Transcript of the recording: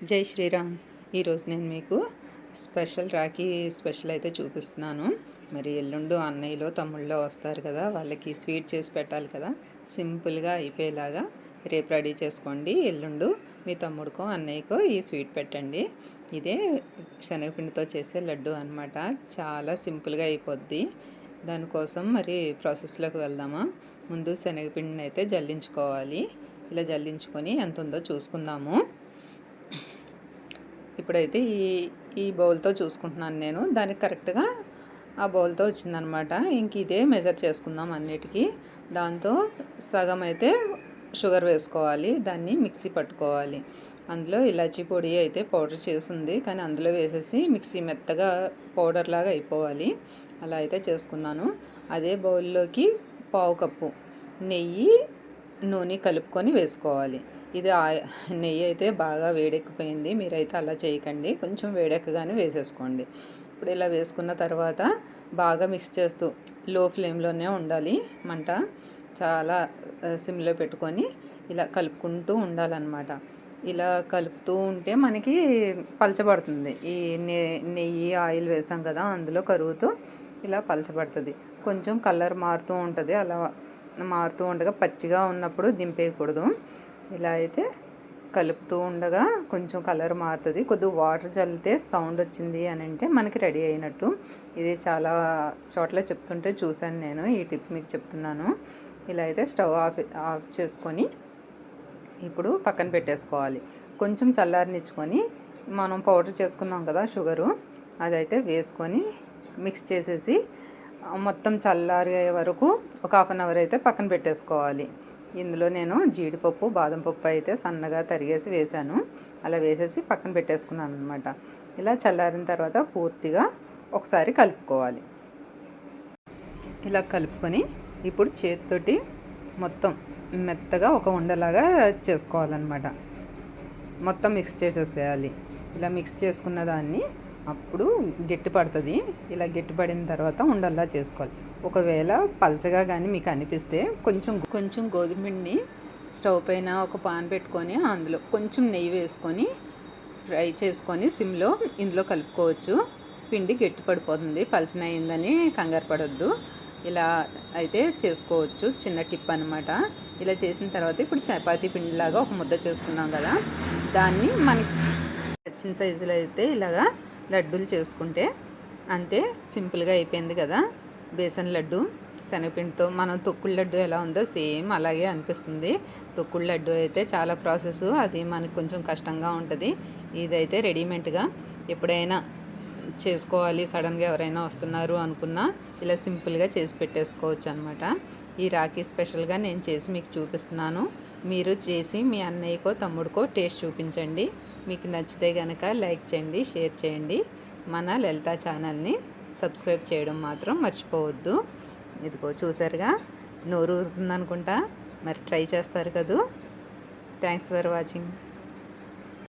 జై శ్రీరామ్. ఈరోజు నేను మీకు రాఖీ స్పెషల్ అయితే చూపిస్తున్నాను. మరి ఎల్లుండు అన్నయ్యలో తమ్ముళ్ళో వస్తారు కదా, వాళ్ళకి స్వీట్ చేసి పెట్టాలి కదా. సింపుల్గా అయిపోయేలాగా రేపు రెడీ చేసుకోండి. ఎల్లుండు మీ తమ్ముడికో అన్నయ్యకో ఈ స్వీట్ పెట్టండి. ఇదే శనగపిండితో చేసే లడ్డు అనమాట. చాలా సింపుల్గా అయిపోద్ది. దానికోసం మరి ప్రాసెస్లోకి వెళ్దామా. ముందు శనగపిండిని అయితే జల్లించుకోవాలి. ఇలా జల్లించుకొని ఎంత ఉందో చూసుకుందాము. ఇప్పుడైతే ఈ బౌల్తో చూసుకుంటున్నాను నేను. దానికి కరెక్ట్గా ఆ బౌల్తో వచ్చిందనమాట. ఇంక ఇదే మెజర్ చేసుకుందాం అన్నిటికీ. దాంతో సగం అయితే షుగర్ వేసుకోవాలి. దాన్ని మిక్సీ పట్టుకోవాలి. అందులో ఇలాచీ పొడి అయితే పౌడర్ చేసింది, కానీ అందులో వేసేసి మిక్సీ మెత్తగా పౌడర్ లాగా అయిపోవాలి. అలా అయితే చేసుకున్నాను. అదే బౌల్లోకి పావు కప్పు నెయ్యి, నూనె కలుపుకొని వేసుకోవాలి. ఇది నెయ్యి అయితే బాగా వేడెక్కిపోయింది. మీరైతే అలా చేయకండి, కొంచెం వేడెక్కగానే వేసేసుకోండి. ఇప్పుడు ఇలా వేసుకున్న తర్వాత బాగా మిక్స్ చేస్తూ లో ఫ్లేమ్లోనే ఉండాలి మంట. చాలా సిమ్లో పెట్టుకొని ఇలా కలుపుకుంటూ ఉండాలన్నమాట. ఇలా కలుపుతూ ఉంటే మనకి పలచబడుతుంది. ఈ నెయ్యి ఆయిల్ వేసాం కదా, అందులో కరుగుతూ ఇలా పలచబడుతుంది. కొంచెం కలర్ మారుతూ ఉంటుంది. అలా మారుతూ ఉండగా పచ్చిగా ఉన్నప్పుడు దింపేయకూడదు. ఇలా అయితే కలుపుతూ ఉండగా కొంచెం కలర్ మారుతుంది. కొద్దిగా వాటర్ చల్లితే సౌండ్ వచ్చింది అని అంటే మనకి రెడీ అయినట్టు. ఇది చాలా చోట్ల చెప్తుంటే చూశాను నేను. ఈ టిప్ మీకు చెప్తున్నాను. ఇలా అయితే స్టవ్ ఆఫ్ చేసుకొని ఇప్పుడు పక్కన పెట్టేసుకోవాలి. కొంచెం చల్లారనిచ్చుకొని మనం పౌడర్ చేసుకున్నాం కదా షుగరు, అదైతే వేసుకొని మిక్స్ చేసేసి మొత్తం చల్లారే వరకు ఒక హాఫ్ అన్ అవర్ అయితే పక్కన పెట్టేసుకోవాలి. ఇందులో నేను జీడిపప్పు, బాదం పప్పు అయితే సన్నగా తరిగేసి వేశాను. అలా వేసేసి పక్కన పెట్టేసుకున్నాను అనమాట. ఇలా చల్లారిన తర్వాత పూర్తిగా ఒకసారి కలుపుకోవాలి. ఇలా కలుపుకొని ఇప్పుడు చేతితోటి మొత్తం మెత్తగా ఒక ఉండలాగా చేసుకోవాలన్నమాట. మొత్తం మిక్స్ చేసేసేయాలి. ఇలా మిక్స్ చేసుకున్న దాన్ని అప్పుడు గట్టి పడుతుంది. ఇలా గట్టి పడిన తర్వాత ఉండల్లా చేసుకోవాలి. ఒకవేళ పలచగా కానీ మీకు అనిపిస్తే కొంచెం గోధుమ పిండిని స్టవ్ పైన ఒక పాన్ పెట్టుకొని అందులో కొంచెం నెయ్యి వేసుకొని ఫ్రై చేసుకొని సిమ్లో ఇందులో కలుపుకోవచ్చు. పిండి గట్టి పడిపోతుంది. పలచనయిందని కంగారు పడొద్దు. ఇలా అయితే చేసుకోవచ్చు. చిన్న టిప్ అనమాట. ఇలా చేసిన తర్వాత ఇప్పుడు చపాతీ పిండిలాగా ఒక ముద్ద చేసుకున్నాం కదా, దాన్ని మనకి నచ్చిన సైజులో అయితే ఇలాగా లడ్డూలు చేసుకుంటే అంతే. సింపుల్గా అయిపోయింది కదా బేసన్ లడ్డు. శనగపిండితో మనం తొక్కుడు లడ్డు ఎలా ఉందో సేమ్ అలాగే అనిపిస్తుంది. తొక్కుడు లడ్డు అయితే చాలా ప్రాసెస్, అది మనకు కొంచెం కష్టంగా ఉంటుంది. ఇదైతే రెడీమేడ్గా ఎప్పుడైనా చేసుకోవాలి, సడన్గా ఎవరైనా వస్తున్నారు అనుకున్నా ఇలా సింపుల్గా చేసి పెట్టేసుకోవచ్చు అనమాట. ఈ రాఖీ స్పెషల్గా నేను చేసి మీకు చూపిస్తున్నాను. మీరు చేసి మీ అన్నయ్యకో తమ్ముడికో టేస్ట్ చూపించండి. మీకు నచ్చితే కనుక లైక్ చేయండి, షేర్ చేయండి. మన లలిత ఛానల్ని సబ్స్క్రైబ్ చేయడం మాత్రం మర్చిపోవద్దు. ఇదిగో చూసారుగా, నోరు ఊరుతుంది అనుకుంటా. మరి ట్రై చేస్తారు కదూ. Thanks for watching.